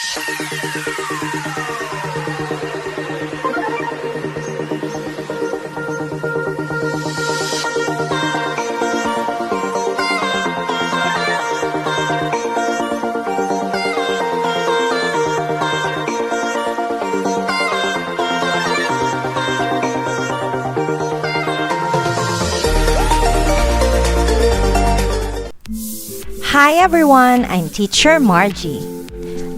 Hi everyone! I'm Teacher Margie.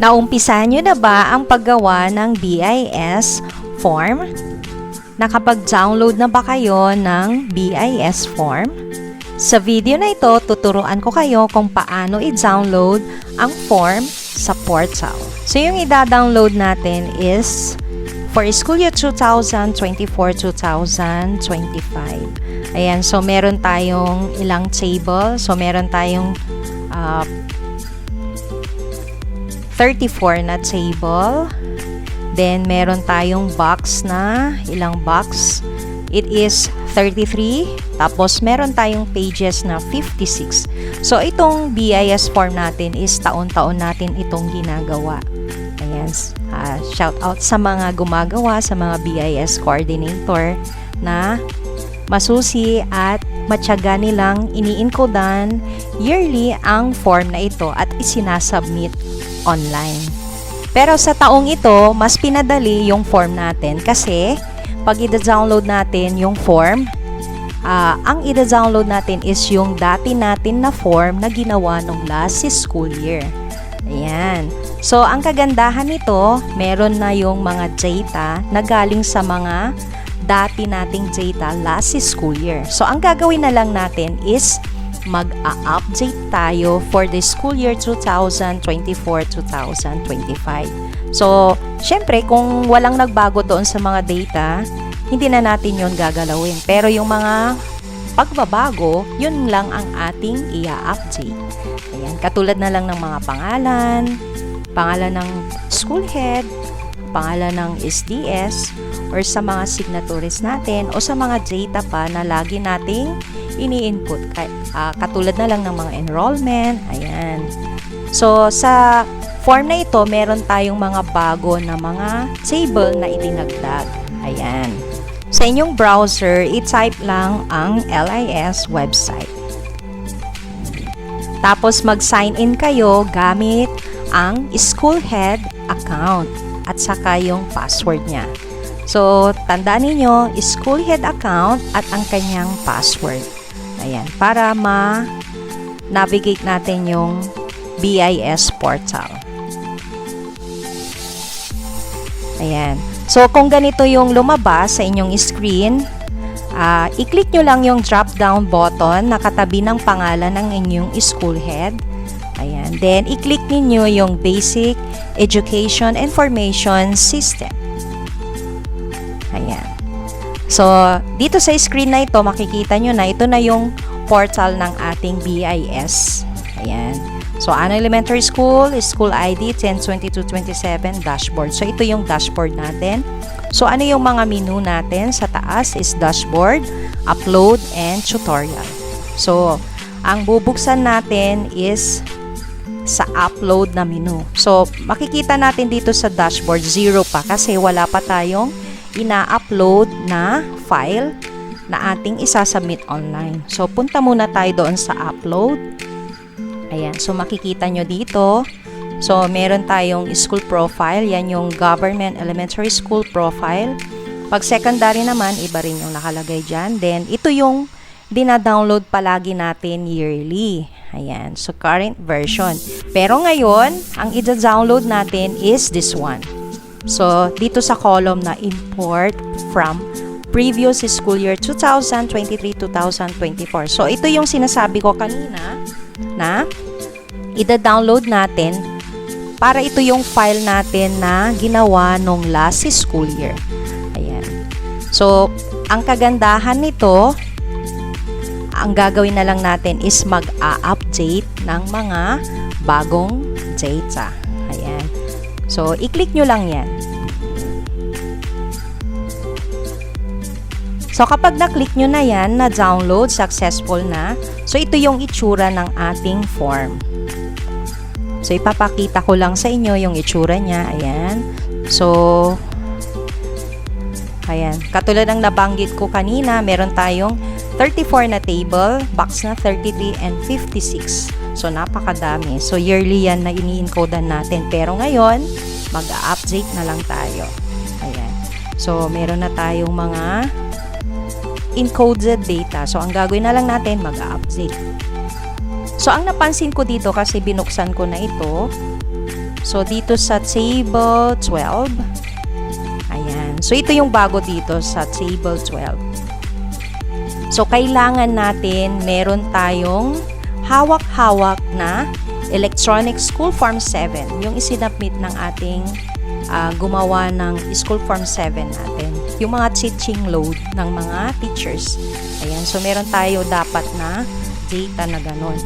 Naumpisahan nyo na ba ang paggawa ng BIS form? Nakapag-download na ba kayo ng BIS form? Sa video na ito, tuturuan ko kayo kung paano i-download ang form sa portal. So yung i-download natin is for school year 2024-2025. Ayan, so meron tayong ilang table. So meron tayong 34 na table. Then, meron tayong box na, ilang box? It is 33. Tapos, meron tayong pages na 56. So, itong BIS form natin is taon-taon natin itong ginagawa. Ayan. Shout out sa mga gumagawa, sa mga BIS coordinator na masusi at matyaga nilang ini-encodan yearly ang form na ito at isinasubmit online. Pero sa taong ito, mas pinadali yung form natin kasi pag i-download natin yung form, ang i-download natin is yung dati natin na form na ginawa nung last school year. Ayan. So, ang kagandahan nito, meron na yung mga data na galing sa mga dati nating data last school year. So, ang gagawin na lang natin is mag-update tayo for the school year 2024-2025. So, syempre, kung walang nagbago doon sa mga data, hindi na natin yon gagalawin. Pero yung mga pagbabago, yun lang ang ating i-update. Ayan, katulad na lang ng mga pangalan ng school head, pangalan ng SDS, or sa mga signatories natin, o sa mga data pa na lagi nating ini-input. Katulad na lang ng mga enrollment. Ayan. So, sa form na ito, meron tayong mga bago na mga table na idinagdag. Ayan. Sa inyong browser, i-type lang ang LIS website. Tapos, mag-sign in kayo gamit ang school head account at saka yung password niya. So, tandaan ninyo, school head account at ang kanyang password. Ayan, para ma-navigate natin yung BIS portal. Ayan. So, kung ganito yung lumabas sa inyong screen, i-click nyo lang yung drop-down button na katabi ng pangalan ng inyong school head. Ayan. Then, i-click ninyo yung Basic Education Information System. Ayan. So, dito sa screen na ito, makikita nyo na ito na yung portal ng ating BIS. Ayan. So, Ano Elementary School, School ID 102227 dashboard. So, ito yung dashboard natin. So, ano yung mga menu natin? Sa taas is dashboard, upload, and tutorial. So, ang bubuksan natin is sa upload na menu. So, makikita natin dito sa dashboard, 0 pa kasi wala pa tayong ina-upload na file na ating isasubmit online. So, punta muna tayo doon sa upload. Ayan. So, makikita nyo dito. So, meron tayong school profile. Yan yung government elementary school profile. Pag secondary naman, iba rin yung nakalagay dyan. Then, ito yung dina-download palagi natin yearly. Ayan. So, current version. Pero ngayon, ang i-download natin is this one. So, dito sa column na import from previous school year 2023-2024. So, ito yung sinasabi ko kanina na i-download natin para ito yung file natin na ginawa nung last school year. Ayan. So, ang kagandahan nito, ang gagawin na lang natin is mag-a-update ng mga bagong data. Ayan. So, i-click nyo lang yan. So, kapag na-click nyo na yan, na-download, successful na. So, ito yung itsura ng ating form. So, ipapakita ko lang sa inyo yung itsura niya. Ayan. So, ayan. Katulad ng nabanggit ko kanina, meron tayong 34 na table, box na 33 and 56. So, napakadami. So, yearly yan na ini-encodean natin. Pero ngayon, mag-update na lang tayo. Ayan. So, meron na tayong mga encoded data. So, ang gagawin na lang natin, mag-update. So, ang napansin ko dito kasi binuksan ko na ito. So, dito sa table 12. Ayan. So, ito yung bago dito sa table 12. So, kailangan natin meron tayong hawak-hawak na Electronic School Form 7. Yung isinabmit ng ating gumawa ng School Form 7 natin. Yung mga teaching load ng mga teachers. Ayan. So, meron tayo dapat na data na ganon.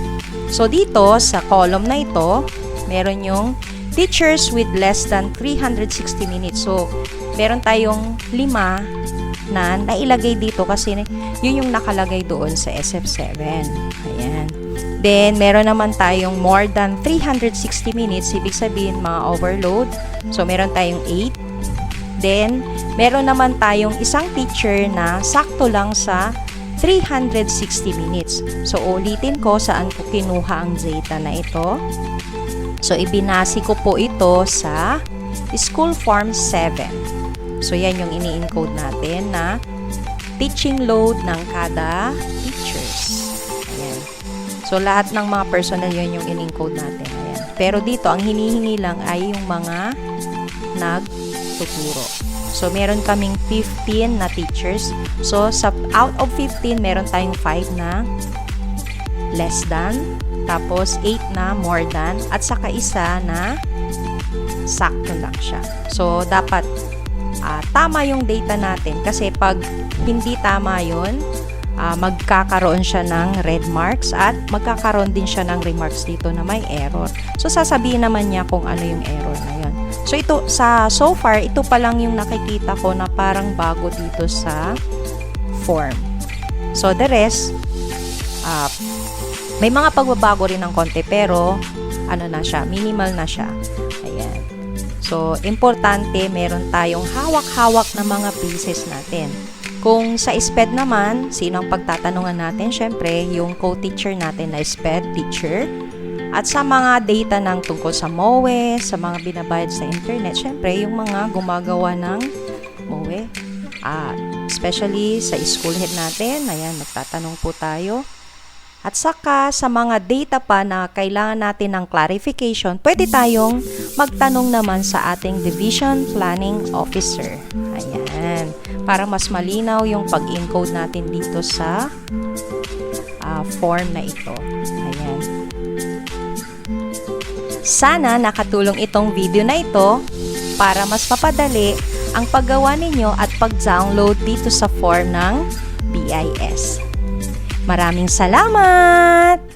So, dito sa column na ito, meron yung teachers with less than 360 minutes. So, meron tayong 5 na nailagay dito kasi yun yung nakalagay doon sa SF7. Ayan. Then, meron naman tayong more than 360 minutes. Ibig sabihin, mga overload. So, meron tayong 8. Then, meron naman tayong isang teacher na sakto lang sa 360 minutes. So, ulitin ko saan ko kinuha ang data na ito. So, ibinasi ko po ito sa School Form 7. So, yan yung ini-encode natin na teaching load ng kada teachers. Ayan. So, lahat ng mga personnel yun yung in-encode natin. Ayan. Pero dito, ang hinihingi lang ay yung mga nagtuturo. So, meron kaming 15 na teachers. So, out of 15, meron tayong 5 na less than, tapos 8 na more than, at saka isa na sakto lang siya. So, dapat tama yung data natin kasi pag hindi tama yun, magkakaroon siya ng red marks at magkakaroon din siya ng remarks dito na may error. So, sasabihin naman niya kung ano yung error na yun. So, ito, so far, ito pa lang yung nakikita ko na parang bago dito sa form. So, the rest, may mga pagbabago rin ng konti, pero, ano na siya, minimal na siya. Ayan. So, importante, meron tayong hawak-hawak na mga pieces natin. Kung sa SPED naman, sino ang pagtatanungan natin? Siyempre, yung co-teacher natin na SPED teacher. At sa mga data ng tungkol sa MOE, sa mga binabayad sa internet, syempre, yung mga gumagawa ng MOE. Especially sa school head natin, ayan, magtatanong po tayo. At saka, sa mga data pa na kailangan natin ng clarification, pwede tayong magtanong naman sa ating Division Planning Officer. Ayan. Para mas malinaw yung pag-encode natin dito sa form na ito. Ayan. Sana nakatulong itong video na ito para mas mapadali ang paggawa ninyo at pag-download dito sa form ng BIS. Maraming salamat!